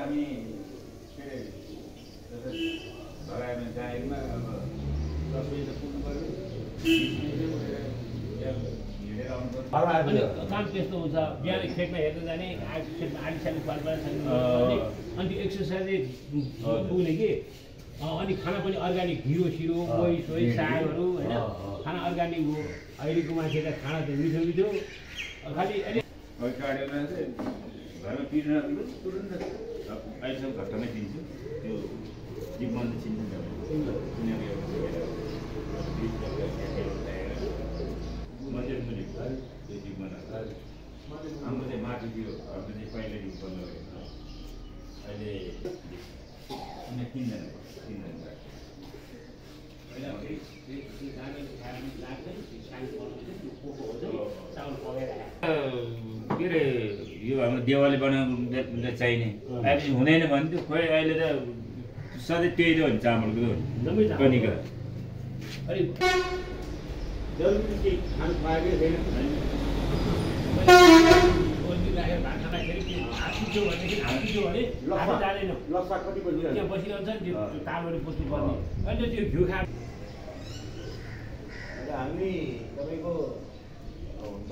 हामी के लगायमा जाहेरमा अब 10 बजे त पुग्नु पर्यो 20 मिनेटै उठेर हिँडेर आउनु पर्यो। काम त्यस्तो हुन्छ बिहान खेतमा हेर्न जाने खेतमा आली साली पाल्पाल अनि त्यो एक्सर्साइज पुग्ने कि अनि खाना पनि अर्ग्यानिक हिरो सिरो मोही सोही सागहरू होइन खाना अर्ग्यानिक हो। अहिलेको मान्छे त खाना त मिठो मिठो खालि काटेर चाहिँ घरमा पिर्न तुरुन्त अहिलेसम्म घट्टामै दिन्छु त्यो जीवन चिन्नु मन्दिर मुनि त्यो जीवन हाम्रो चाहिँ माटो दियो घरमा चाहिँ पहिल्यैदेखि बन्द गरेको अहिले 3 जना के अरे यो हाम्रो देवाली बनाउनु चाहिने अहिले हुँदैन भने त खोइ अहिले त सधैँ त्यही त हो नि चामलको कनिका हामी तपाईँको हुन्छ